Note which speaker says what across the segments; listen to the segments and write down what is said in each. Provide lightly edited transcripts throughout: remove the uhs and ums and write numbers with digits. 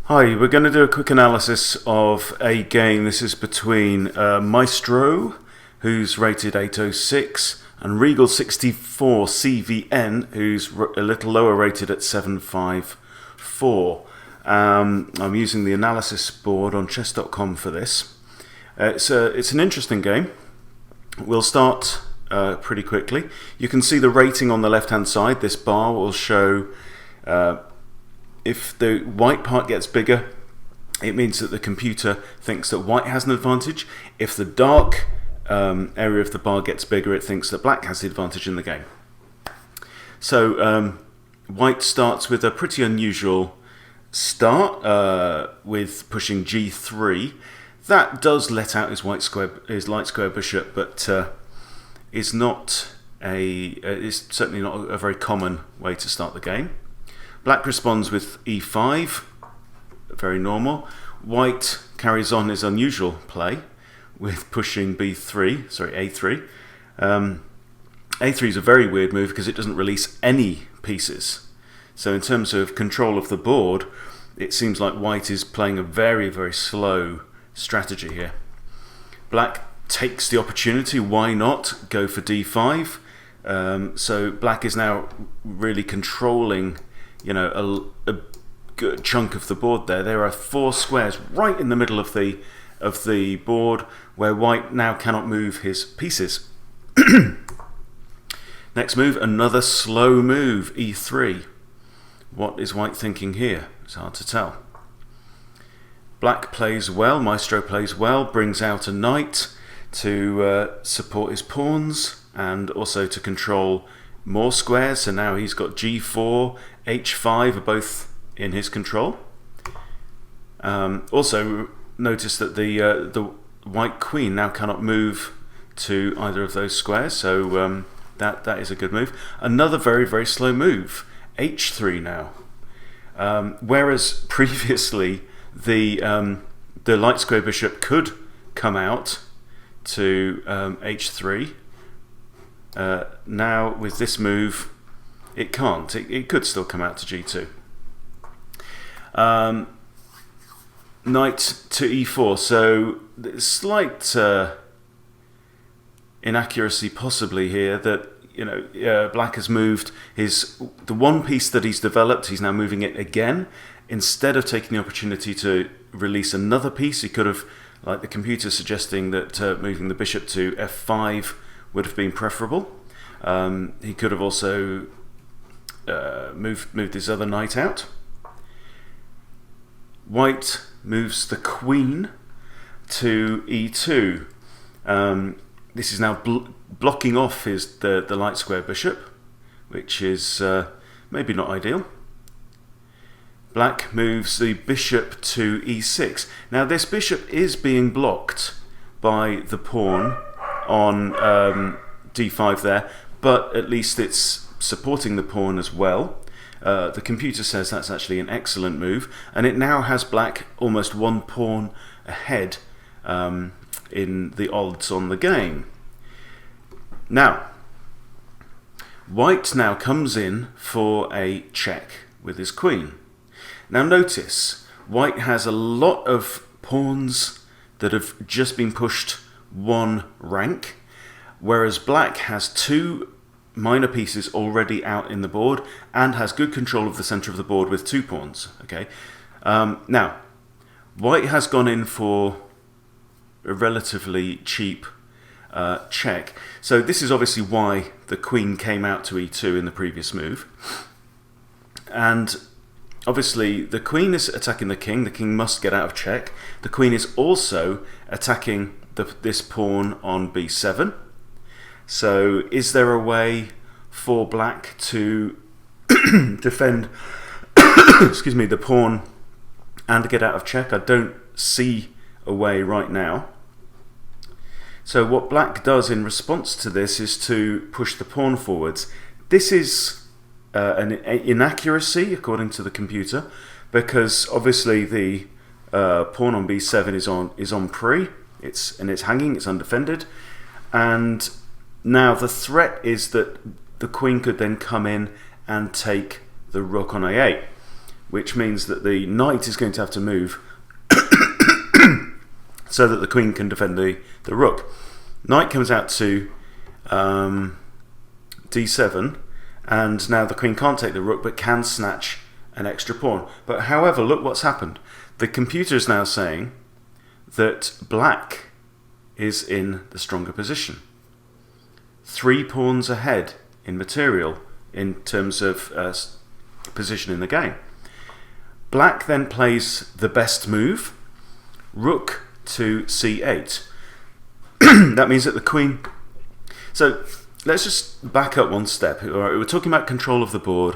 Speaker 1: Hi, we're going to do a quick analysis of a game. This is between Maestro, who's rated 806, and Regal 64 CVN, who's a little lower rated at 754. I'm using the analysis board on chess.com for this. It's an interesting game. We'll start pretty quickly. You can see the rating on the left-hand side. This bar will show if the white part gets bigger, it means that the computer thinks that white has an advantage. If the dark area of the bar gets bigger, it thinks that black has the advantage in the game. So white starts with a pretty unusual start with pushing g3. That does let out his light square bishop, but is certainly not a very common way to start the game. Black responds with e5, very normal. White carries on his unusual play with pushing a3. A3 is a very weird move because it doesn't release any pieces. So in terms of control of the board, it seems like white is playing a very, very slow strategy here. Black takes the opportunity, why not go for d5? So black is now really controlling a good chunk of the board there. There are 4 squares right in the middle of the board where white now cannot move his pieces. Next move, another slow move, e3. What is white thinking here? It's hard to tell. Black plays well, Maestro plays well, brings out a knight to support his pawns and also to control more squares. So now he's got g4, h5 are both in his control. Also notice that the white queen now cannot move to either of those squares, so that is a good move. Another very, very slow move, h3 now. Whereas previously the light square bishop could come out to h3, now with this move it can't. It could still come out to g2. Knight to e4, so slight inaccuracy possibly here that black has moved the one piece that he's developed, he's now moving it again. Instead of taking the opportunity to release another piece, he could have, like the computer suggesting that moving the bishop to f5 would have been preferable. He could have also moved his other knight out. White moves the queen to e2. This is now blocking off the light square bishop, which is maybe not ideal. Black moves the bishop to e6. Now this bishop is being blocked by the pawn on d5 there, but at least it's supporting the pawn as well. The computer says that's actually an excellent move, and it now has black almost 1 pawn ahead in the odds on the game. Now, white now comes in for a check with his queen. Now notice, white has a lot of pawns that have just been pushed 1 rank, whereas black has 2 minor pieces already out in the board and has good control of the center of the board with 2 pawns. Okay, now white has gone in for a relatively cheap check. So this is obviously why the queen came out to e2 in the previous move, and obviously the queen is attacking the king must get out of check. The queen is also attacking this pawn on b7. So is there a way for black to defend the pawn and get out of check? I don't see a way right now. So what black does in response to this is to push the pawn forwards. This is an inaccuracy according to the computer, because obviously the pawn on b7 is on pre. It's hanging, it's undefended, and now the threat is that the queen could then come in and take the rook on a8, which means that the knight is going to have to move so that the queen can defend the rook. Knight comes out to d7, and now the queen can't take the rook but can snatch an extra pawn. But however, look what's happened. The computer is now saying that black is in the stronger position. 3 pawns ahead in material in terms of position in the game. Black then plays the best move, rook to c8. That means that the queen... So let's just back up one step. All right, we're talking about control of the board.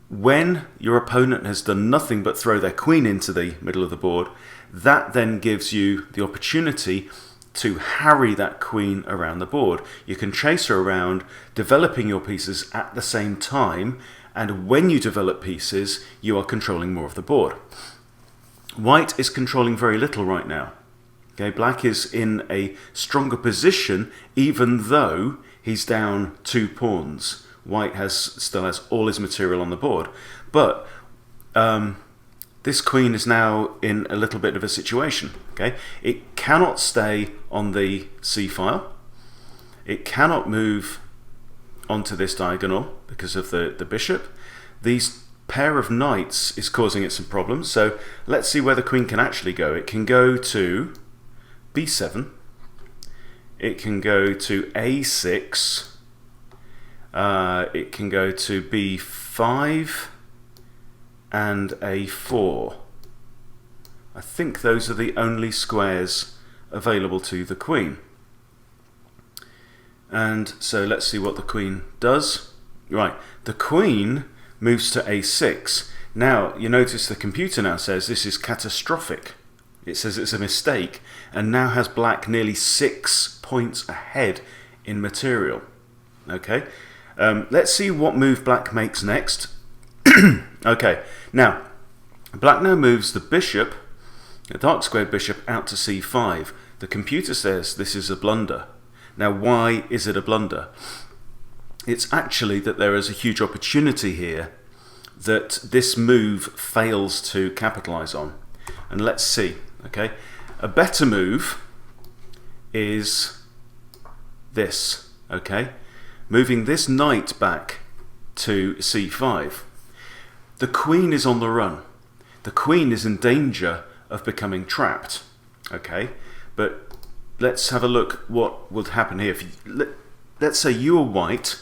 Speaker 1: When your opponent has done nothing but throw their queen into the middle of the board, that then gives you the opportunity to harry that queen around the board. You can chase her around, developing your pieces at the same time, and when you develop pieces, you are controlling more of the board. White is controlling very little right now. Okay, black is in a stronger position, even though he's down 2 pawns. White still has all his material on the board. But this queen is now in a little bit of a situation. Okay, it cannot stay on the c-file. It cannot move onto this diagonal because of the bishop. These pair of knights is causing it some problems. So let's see where the queen can actually go. It can go to b7. It can go to a6. It can go to b5 and a4. I think those are the only squares available to the queen. And so let's see what the queen does. Right, the queen moves to a6. Now, you notice the computer now says this is catastrophic. It says it's a mistake, and now has black nearly 6 points ahead in material. Okay, let's see what move black makes next. Okay, now, black now moves the bishop, the dark squared bishop, out to c5. The computer says this is a blunder. Now, why is it a blunder? It's actually that there is a huge opportunity here that this move fails to capitalize on. And let's see, okay? A better move is this, okay? Moving this knight back to c5. The queen is on the run. The queen is in danger of becoming trapped, okay? But let's have a look what would happen here. Let's say you are white,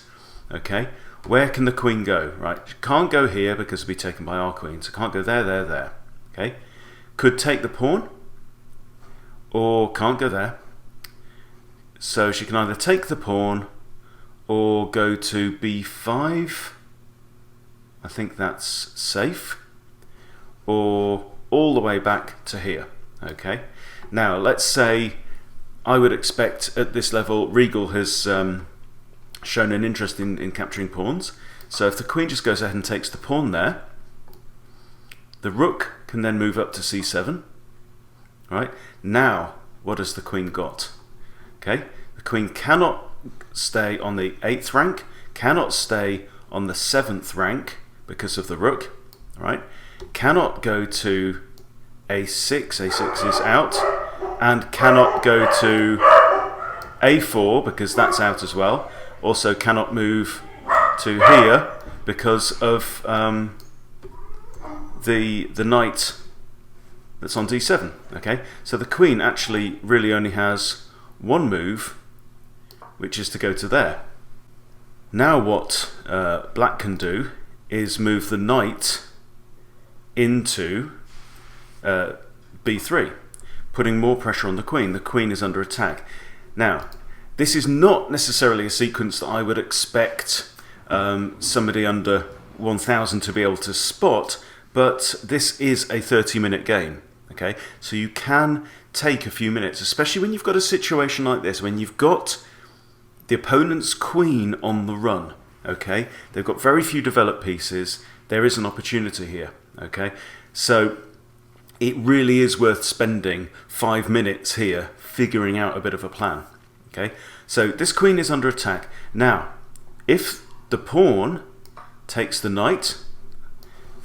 Speaker 1: okay? Where can the queen go? Right, she can't go here because it'll be taken by our queen, so can't go there, there, there, okay? Could take the pawn, or can't go there. So she can either take the pawn or go to b5. I think that's safe. Or all the way back to here, okay? Now, let's say I would expect at this level Regal has shown an interest in capturing pawns. So if the queen just goes ahead and takes the pawn there, the rook can then move up to c7. Right? Now, what has the queen got? Okay, the queen cannot stay on the 8th rank, cannot stay on the 7th rank because of the rook, right? Cannot go to a6, a6 is out, and cannot go to a4 because that's out as well. Also cannot move to here because of the knight that's on d7. Okay, so the queen actually really only has one move, which is to go to there. Now what black can do is move the knight into b3, putting more pressure on the queen. The queen is under attack. Now, this is not necessarily a sequence that I would expect somebody under 1000 to be able to spot, but this is a 30-minute game. Okay, so you can take a few minutes, especially when you've got a situation like this, when you've got the opponent's queen on the run. Okay, they've got very few developed pieces. There is an opportunity here. Okay, so it really is worth spending 5 minutes here figuring out a bit of a plan. Okay, so this queen is under attack. Now, if the pawn takes the knight,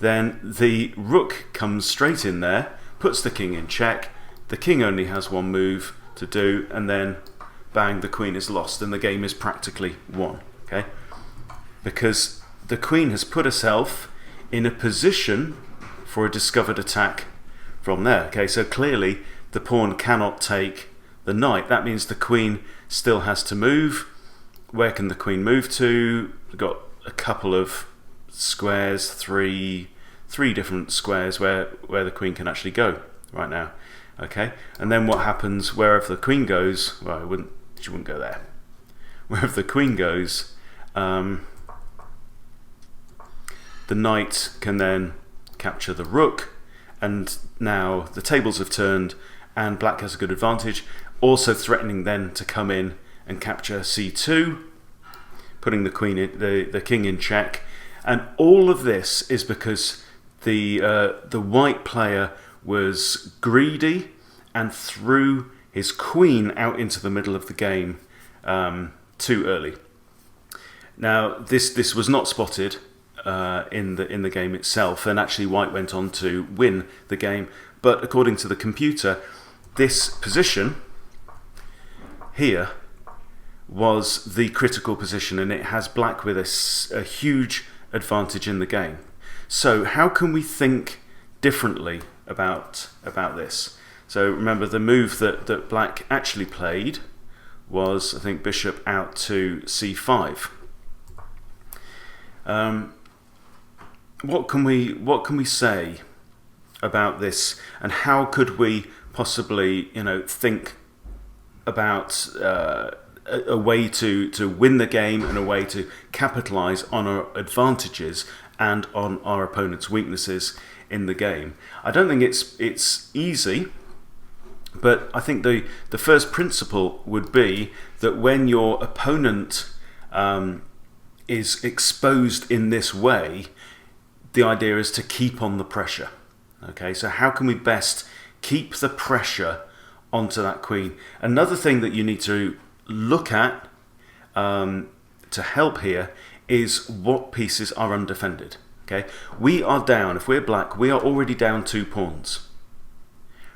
Speaker 1: then the rook comes straight in there, puts the king in check. The king only has one move to do, and then bang, the queen is lost and the game is practically won. Okay, because the queen has put herself in a position for a discovered attack from there. Okay, so clearly the pawn cannot take the knight. That means the queen still has to move. Where can the queen move to? We've got a couple of squares, three different squares where the queen can actually go right now. Okay, and then what happens wherever the queen goes? Well, she wouldn't go there. Wherever the queen goes, the knight can then capture the rook, and now the tables have turned and black has a good advantage, also threatening then to come in and capture c2, putting the king in check. And all of this is because the white player was greedy and threw his queen out into the middle of the game too early. Now this was not spotted in the game itself, and actually white went on to win the game. But according to the computer, this position here was the critical position, and it has black with a huge advantage in the game. So how can we think differently about this? So remember, the move that black actually played was, I think, bishop out to c5. What can we say about this, and how could we possibly think about a way to win the game and a way to capitalize on our advantages and on our opponent's weaknesses in the game? I don't think it's easy, but I think the first principle would be that when your opponent is exposed in this way, the idea is to keep on the pressure. Okay, so how can we best keep the pressure onto that queen? Another thing that you need to look at to help here is what pieces are undefended. Okay, we are down, if we're black, we are already down 2 pawns,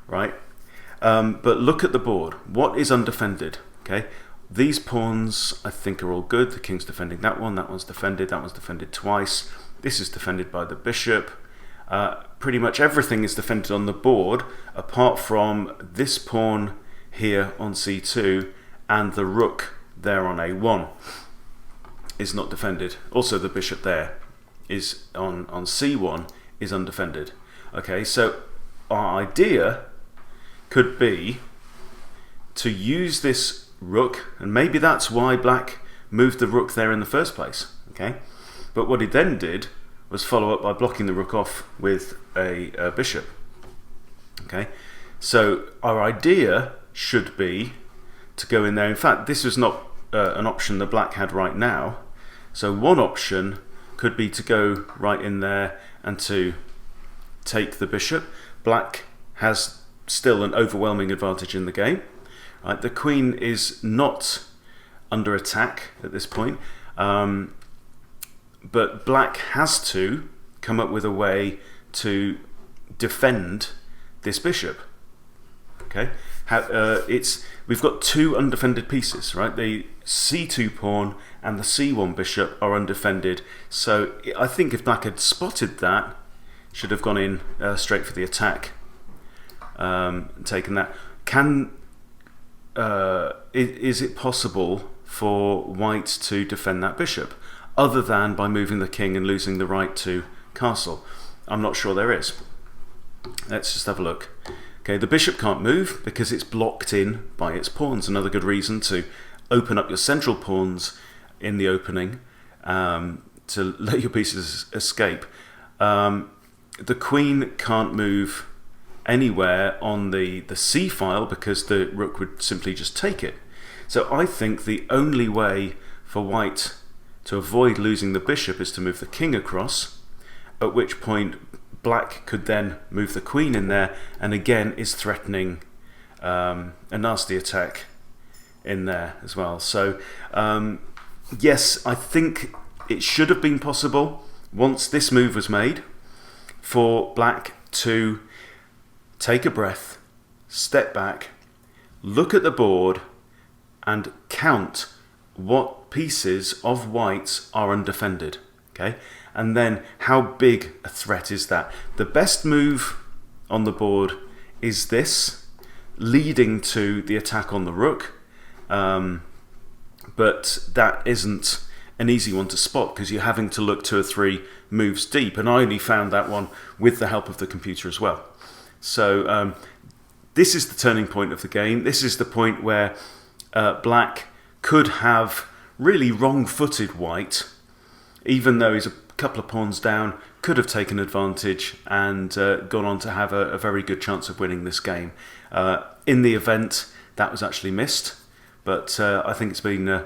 Speaker 1: right? But look at the board. What is undefended? Okay, these pawns I think are all good. The king's defending that one's defended, that one's defended twice. This is defended by the bishop. Pretty much everything is defended on the board apart from this pawn here on c2 and the rook there on a1 is not defended. Also the bishop there is on c1 is undefended. Okay, so our idea could be to use this rook, and maybe that's why black moved the rook there in the first place. Okay, but what he then did was follow up by blocking the rook off with a bishop. Okay, so our idea should be to go in there. In fact, this is not an option that black had right now. So one option could be to go right in there and to take the bishop. Black has still an overwhelming advantage in the game. Right, the queen is not under attack at this point. But black has to come up with a way to defend this bishop. Okay, we've got 2 undefended pieces, right? The c2 pawn and the c1 bishop are undefended. So I think if black had spotted that, should have gone in straight for the attack, taken that. Is it possible for white to defend that bishop, other than by moving the king and losing the right to castle? I'm not sure there is. Let's just have a look. Okay, the bishop can't move because it's blocked in by its pawns. Another good reason to open up your central pawns in the opening, to let your pieces escape. The queen can't move anywhere on the c file because the rook would simply just take it. So I think the only way for white to avoid losing the bishop is to move the king across, at which point black could then move the queen in there and again is threatening a nasty attack in there as well. So yes, I think it should have been possible once this move was made for black to take a breath, step back, look at the board, and count what pieces of white are undefended. Okay, and then how big a threat is that? The best move on the board is this, leading to the attack on the rook, but that isn't an easy one to spot because you're having to look 2 or 3 moves deep, and I only found that one with the help of the computer as well. So this is the turning point of the game. This is the point where black could have really wrong-footed white, even though he's a couple of pawns down, could have taken advantage and gone on to have a very good chance of winning this game. In the event, that was actually missed, but I think it's been a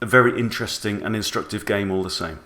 Speaker 1: very interesting and instructive game all the same.